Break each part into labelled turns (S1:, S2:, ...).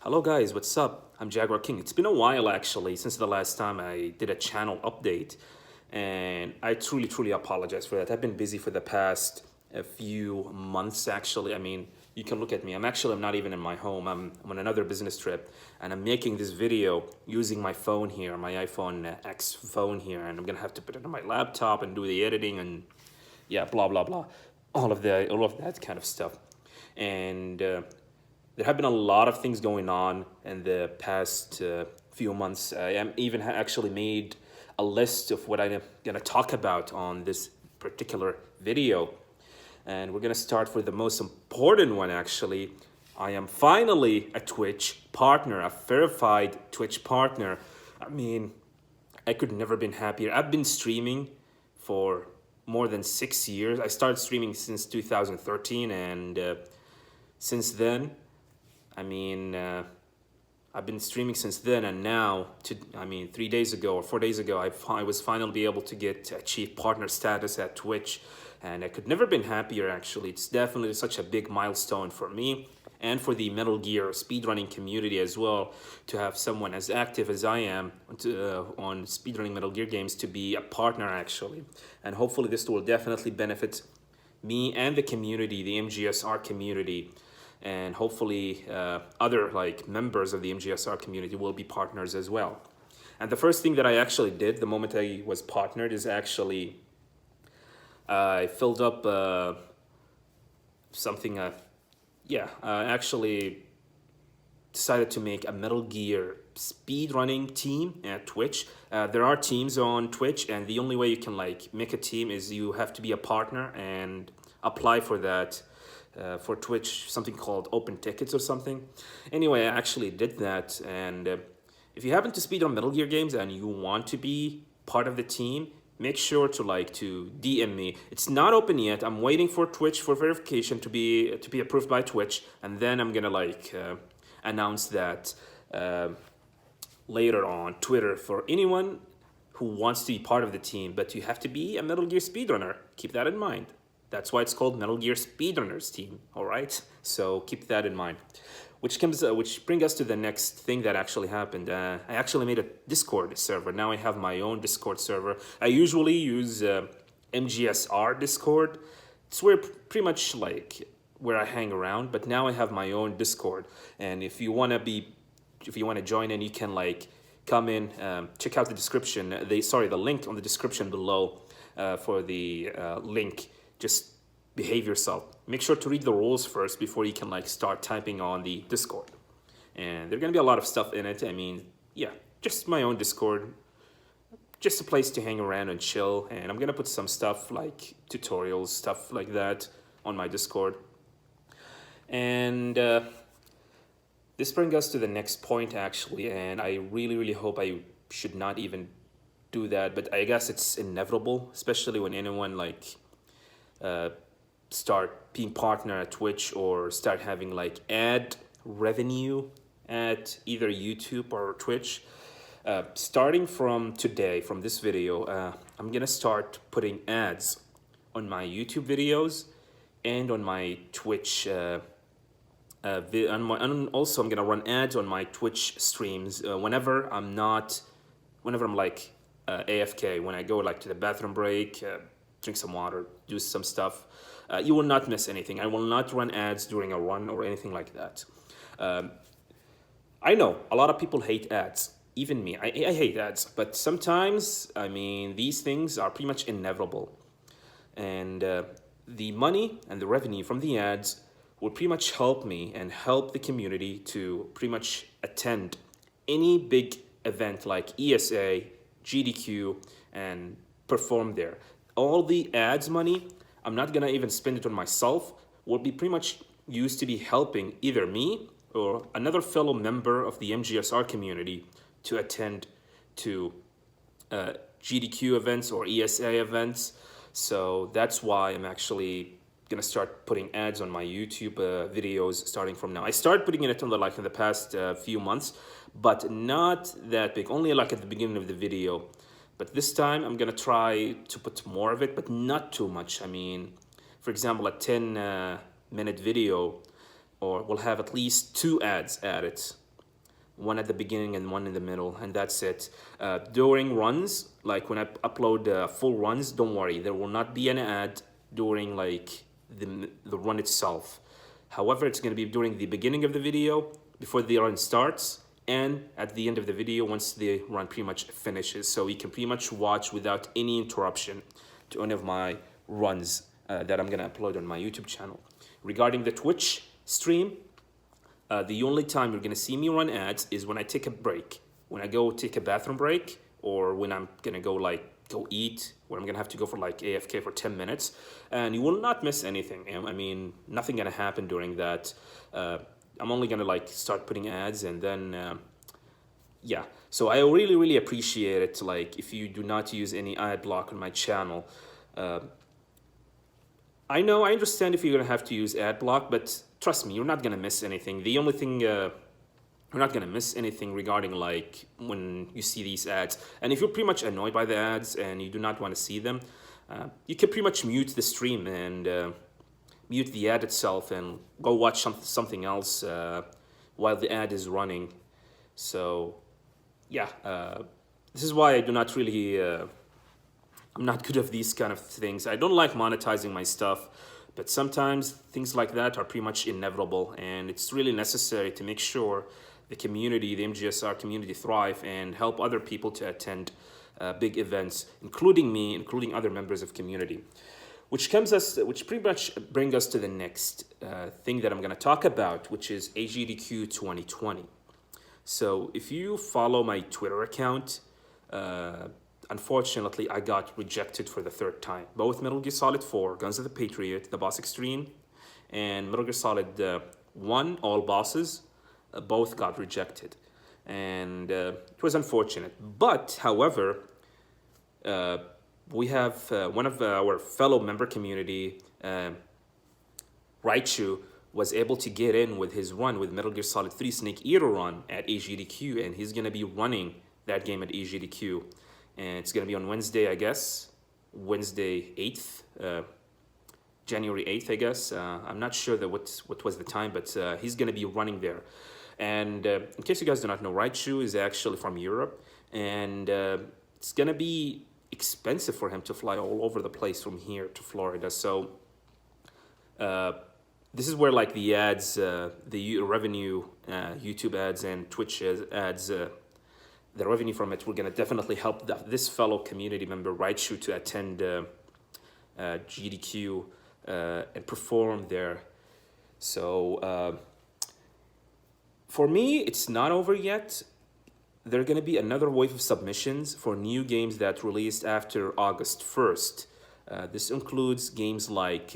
S1: Hello guys, what's up? I'm Jaguar King. It's been a while actually since the last time I did a channel update, and I truly apologize for that. I've been busy for the past a few months actually. I mean, you can look at me. I'm not even in my home. I'm on another business trip, and I'm making this video using my phone here, my iPhone X phone here, and I'm gonna have to put it on my laptop and do the editing and yeah, blah blah blah, all of that kind of stuff, and. There have been a lot of things going on in the past few months. I am even actually made a list of what I'm gonna talk about on this particular video. And we're gonna start with the most important one actually. I am finally a Twitch partner, a verified Twitch partner. I mean, I could never been happier. I've been streaming for more than 6 years. I started streaming since 2013, and since then, I mean, I've been streaming since then, and now, 3 days ago or 4 days ago, I was finally able to achieve partner status at Twitch, and I could never been happier. Actually, it's definitely such a big milestone for me and for the Metal Gear speedrunning community as well, to have someone as active as I am on speedrunning Metal Gear games to be a partner actually, and hopefully this will definitely benefit me and the community, the MGSR community. And hopefully other like members of the MGSR community will be partners as well. And the first thing that I actually did the moment I was partnered is actually I filled up something. I actually decided to make a Metal Gear speedrunning team at Twitch. There are teams on Twitch, and the only way you can like make a team is you have to be a partner and apply for that. For Twitch, something called open tickets or something. Anyway, I actually did that, and if you happen to speedrun Metal Gear games and you want to be part of the team, make sure to DM me. It's not open yet. I'm waiting for Twitch for verification to be approved by Twitch, and then I'm gonna announce that later on Twitter for anyone who wants to be part of the team. But you have to be a Metal Gear speedrunner. Keep that in mind. That's why it's called Metal Gear Speedrunners Team, all right? So keep that in mind. Which brings us to the next thing that actually happened. I actually made a Discord server. Now I have my own Discord server. I usually use MGSR Discord. It's where pretty much like where I hang around, but now I have my own Discord. And if you wanna join in, you can like come in, check out the description. The link on the description below for the link. Just behave yourself. Make sure to read the rules first before you can like start typing on the Discord. And there's gonna be a lot of stuff in it. I mean, yeah, just my own Discord, just a place to hang around and chill. And I'm gonna put some stuff like tutorials, stuff like that on my Discord. And this brings us to the next point actually. And I really hope I should not even do that, but I guess it's inevitable, especially when anyone like start being partner at Twitch or start having like ad revenue at either YouTube or Twitch. Starting from today, from this video, I'm gonna start putting ads on my YouTube videos and on my Twitch and also I'm gonna run ads on my Twitch streams whenever I'm like AFK, when I go like to the bathroom break, drink some water, do some stuff. You will not miss anything. I will not run ads during a run or anything like that. I know a lot of people hate ads, even me. I hate ads, but sometimes, I mean, these things are pretty much inevitable. And the money and the revenue from the ads will pretty much help me and help the community to pretty much attend any big event like ESA, GDQ, and perform there. All the ads money, I'm not gonna even spend it on myself, will be pretty much used to be helping either me or another fellow member of the MGSR community to attend to GDQ events or ESA events. So that's why I'm actually gonna start putting ads on my YouTube videos starting from now. I started putting it on in the past few months, but not that big, only like at the beginning of the video. But this time I'm gonna try to put more of it, but not too much. I mean, for example, a 10-minute video, or we'll have at least 2 ads at it. one at the beginning and one in the middle, and that's it. During runs, like when I upload full runs, don't worry, there will not be an ad during like the run itself. However, it's going to be during the beginning of the video, before the run starts, and at the end of the video once the run pretty much finishes. So you can pretty much watch without any interruption to any of my runs that I'm going to upload on my YouTube channel. Regarding the Twitch stream, the only time you're going to see me run ads is when I take a break. When I go take a bathroom break, or when I'm going to go eat, where I'm going to have to go for like AFK for 10 minutes. And you will not miss anything. I mean, nothing going to happen during that. I'm only going to like start putting ads, and then, yeah. So I really appreciate it. Like, if you do not use any ad block on my channel. I know, I understand if you're going to have to use ad block, but trust me, you're not going to miss anything. The only thing, you're not going to miss anything regarding like when you see these ads. And if you're pretty much annoyed by the ads and you do not want to see them, you can pretty much mute the stream and mute the ad itself and go watch something else while the ad is running. So, yeah, this is why I do not really... I'm not good at these kind of things. I don't like monetizing my stuff, but sometimes things like that are pretty much inevitable, and it's really necessary to make sure the community, the MGSR community, thrive and help other people to attend big events, including me, including other members of community. Which pretty much brings us to the next thing that I'm going to talk about, which is AGGQ 2020. So if you follow my Twitter account, unfortunately, I got rejected for the third time. Both Metal Gear Solid 4, Guns of the Patriot, The Boss Extreme, and Metal Gear Solid 1, all bosses, both got rejected. And it was unfortunate. But, however, we have one of our fellow member community, Raichu, was able to get in with his run with Metal Gear Solid 3 Snake Eater run at AGDQ, and he's going to be running that game at AGDQ. And it's going to be on Wednesday, I guess. Wednesday 8th. January 8th, I guess. I'm not sure what was the time, but he's going to be running there. And in case you guys do not know, Raichu is actually from Europe. And it's going to be expensive for him to fly all over the place from here to Florida. So this is where like the ads, the revenue, YouTube ads and Twitch ads, the revenue from it, we're going to definitely help this fellow community member, Raichu, to attend GDQ and perform there. So for me, it's not over yet. There are going to be another wave of submissions for new games that released after August 1st. This includes games like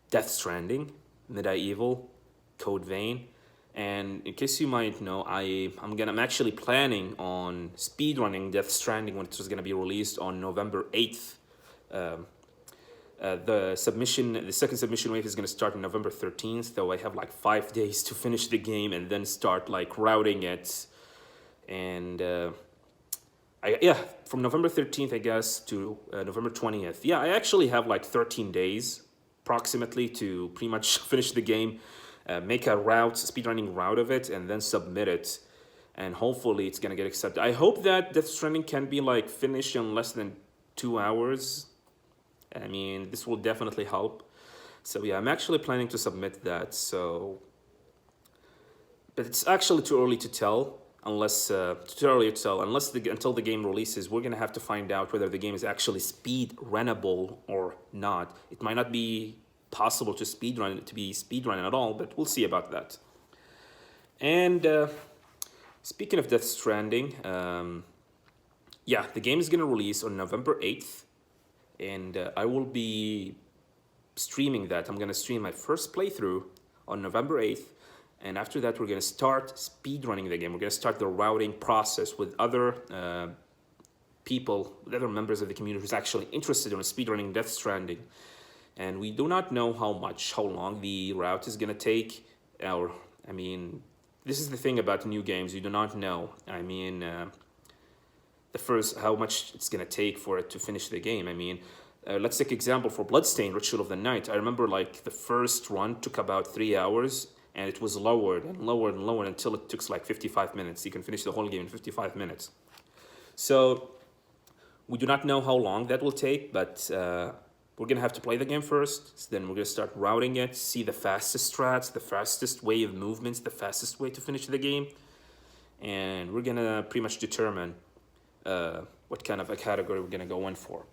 S1: Death Stranding, Medieval, Code Vein. And in case you might know, I'm actually planning on speedrunning Death Stranding when it's going to be released on November 8th. The second submission wave is going to start on November 13th, though I have like 5 days to finish the game and then start like routing it. And from November 13th, I guess, to November 20th. Yeah, I actually have like 13 days approximately to pretty much finish the game. Make a speedrunning route of it, and then submit it, and hopefully it's gonna get accepted. I hope that Death Stranding can be like finished in less than 2 hours. I mean, this will definitely help. So yeah, I'm actually planning to submit that. So, but it's actually too early to tell until the game releases. We're gonna have to find out whether the game is actually speed runnable or not. It might not be possible to be speedrun at all, but we'll see about that. And speaking of Death Stranding, yeah, the game is going to release on November 8th, and I will be streaming that. I'm going to stream my first playthrough on November 8th, and after that we're going to start speedrunning the game. We're going to start the routing process with other people, with other members of the community who's actually interested in speedrunning Death Stranding. And we do not know how long the route is going to take. This is the thing about new games. You do not know. How much it's going to take for it to finish the game. Let's take example for Bloodstained Ritual of the Night. I remember like the first run took about 3 hours, and it was lowered and lowered and lowered until it took like 55 minutes. You can finish the whole game in 55 minutes. So we do not know how long that will take, but we're gonna have to play the game first. So then we're gonna start routing it, see the fastest strats, the fastest way of movements, the fastest way to finish the game, and we're gonna pretty much determine what kind of a category we're gonna go in for,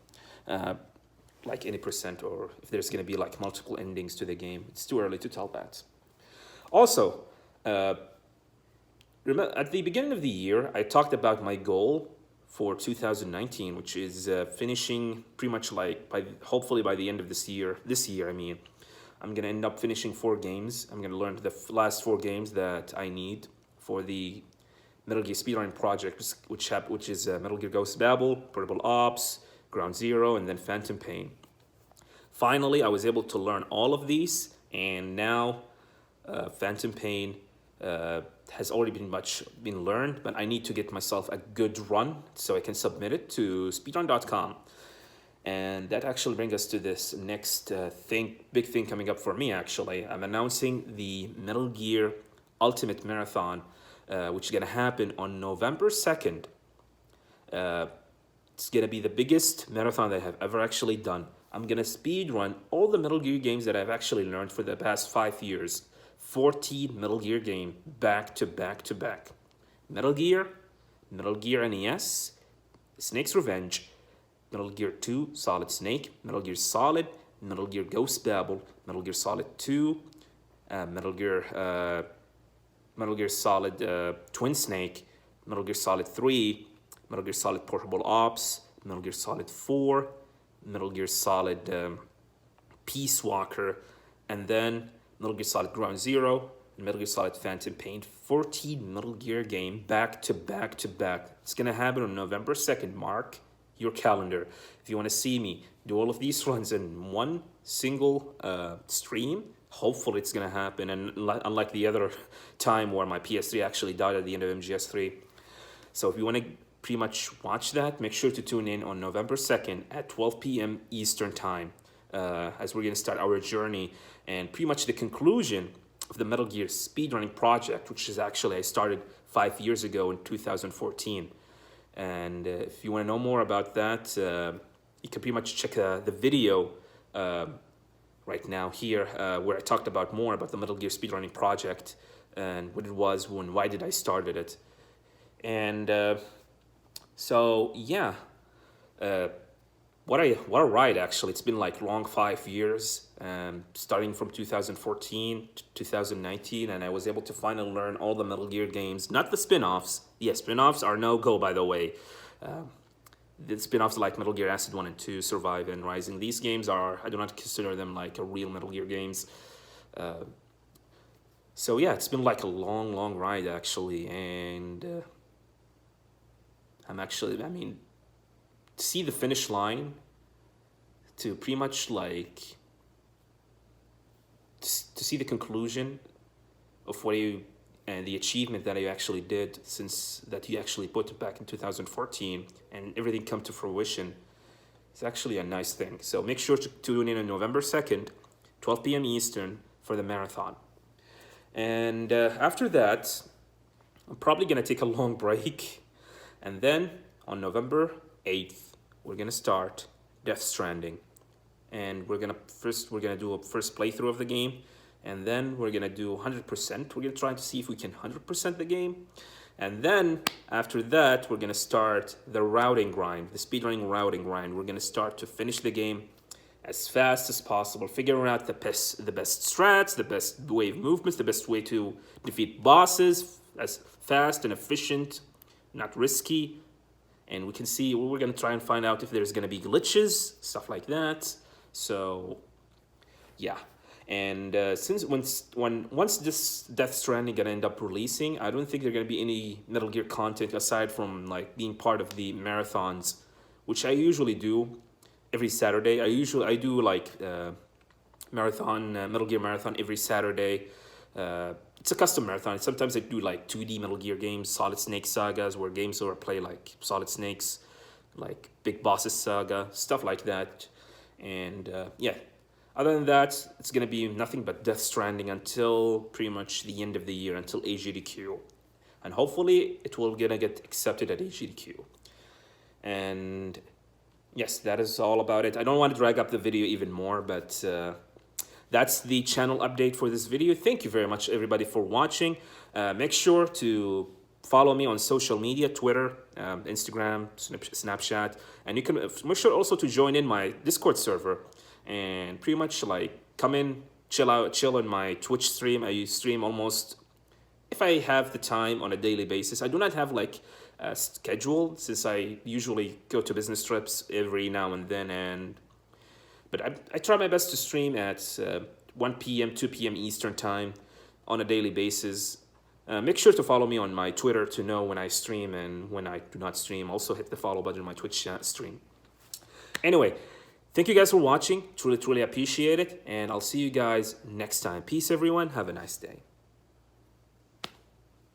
S1: like any percent, or if there's gonna be like multiple endings to the game. It's too early to tell that. Also, remember at the beginning of the year, I talked about my goal for 2019, which is finishing pretty much like hopefully by the end of this year. I mean, I'm gonna end up finishing 4 games. I'm gonna learn the last 4 games that I need for the Metal Gear speedrunning project, which is Metal Gear Ghost Babel, Portable Ops, Ground Zero, and then Phantom Pain. Finally, I was able to learn all of these, and now Phantom Pain has already been learned, but I need to get myself a good run so I can submit it to speedrun.com. And that actually brings us to this next big thing coming up for me, actually. I'm announcing the Metal Gear Ultimate Marathon, which is going to happen on November 2nd. It's going to be the biggest marathon that I have ever actually done. I'm going to speedrun all the Metal Gear games that I've actually learned for the past 5 years. 14 Metal Gear game back to back to back. Metal Gear NES, Snake's Revenge, Metal Gear 2 Solid Snake, Metal Gear Solid, Metal Gear Ghost Babel, Metal Gear Solid 2, Metal Gear Solid Twin Snake, Metal Gear Solid 3, Metal Gear Solid Portable Ops, Metal Gear Solid 4, Metal Gear Solid Peace Walker, and then Metal Gear Solid Ground Zero, and Metal Gear Solid Phantom Pain. 14 Metal Gear game back to back to back. It's gonna happen on November 2nd. Mark your calendar. If you want to see me do all of these runs in one single stream, hopefully it's gonna happen. And unlike the other time where my PS3 actually died at the end of MGS3. So if you want to pretty much watch that, make sure to tune in on November 2nd at 12 p.m. Eastern Time, as we're going to start our journey and pretty much the conclusion of the Metal Gear speedrunning project, which is actually I started 5 years ago in 2014. And if you want to know more about that, you can pretty much check the video right now here, where I talked about more about the Metal Gear speedrunning project and what it was, why did I started it. And so yeah, what a ride, actually. It's been like long 5 years, starting from 2014 to 2019, and I was able to finally learn all the Metal Gear games, not the spin-offs. Yes, spin-offs are no-go, by the way. The spin-offs like Metal Gear Acid 1 and 2, Survive, and Rising, these games I do not consider them like a real Metal Gear games. So yeah, it's been like a long ride, actually, and to see the finish line, to pretty much like to see the conclusion of what you and the achievement that you actually did since that you actually put it back in 2014 and everything come to fruition, it's actually a nice thing. So make sure to tune in on November 2nd, 12 p.m. Eastern for the marathon. And after that, I'm probably going to take a long break. And then on November 8th, we're going to start Death Stranding. And we're going to do a first playthrough of the game. And then we're going to do 100%. We're going to try to see if we can 100% the game. And then after that, we're going to start the routing grind, the speedrunning routing grind. We're going to start to finish the game as fast as possible, figuring out the best strats, the best way of movements, the best way to defeat bosses as fast and efficient, not risky. And we can see, we're going to try and find out if there's going to be glitches, stuff like that. So yeah. And once this Death Stranding gonna end up releasing, I don't think there's gonna be any Metal Gear content aside from like being part of the marathons, which I usually do every Saturday. I do like Metal Gear marathon every Saturday. It's a custom marathon. Sometimes I do like 2D Metal Gear games, Solid Snake sagas, where games where I play like Solid Snakes, like Big Bosses saga, stuff like that. And yeah. Other than that, it's gonna be nothing but Death Stranding until pretty much the end of the year, until AGDQ. And hopefully it will gonna get accepted at AGDQ. And yes, that is all about it. I don't want to drag up the video even more, but that's the channel update for this video. Thank you very much, everybody, for watching. Make sure to follow me on social media, Twitter, Instagram, Snapchat, and you can make sure also to join in my Discord server and pretty much like come in, chill on my Twitch stream. I stream almost, if I have the time, on a daily basis. I do not have like a schedule since I usually go to business trips every now and then, but I try my best to stream at 1 p.m., 2 p.m. Eastern time on a daily basis. Make sure to follow me on my Twitter to know when I stream and when I do not stream. Also hit the follow button on my Twitch stream. Anyway, thank you guys for watching. Truly, truly appreciate it. And I'll see you guys next time. Peace, everyone. Have a nice day.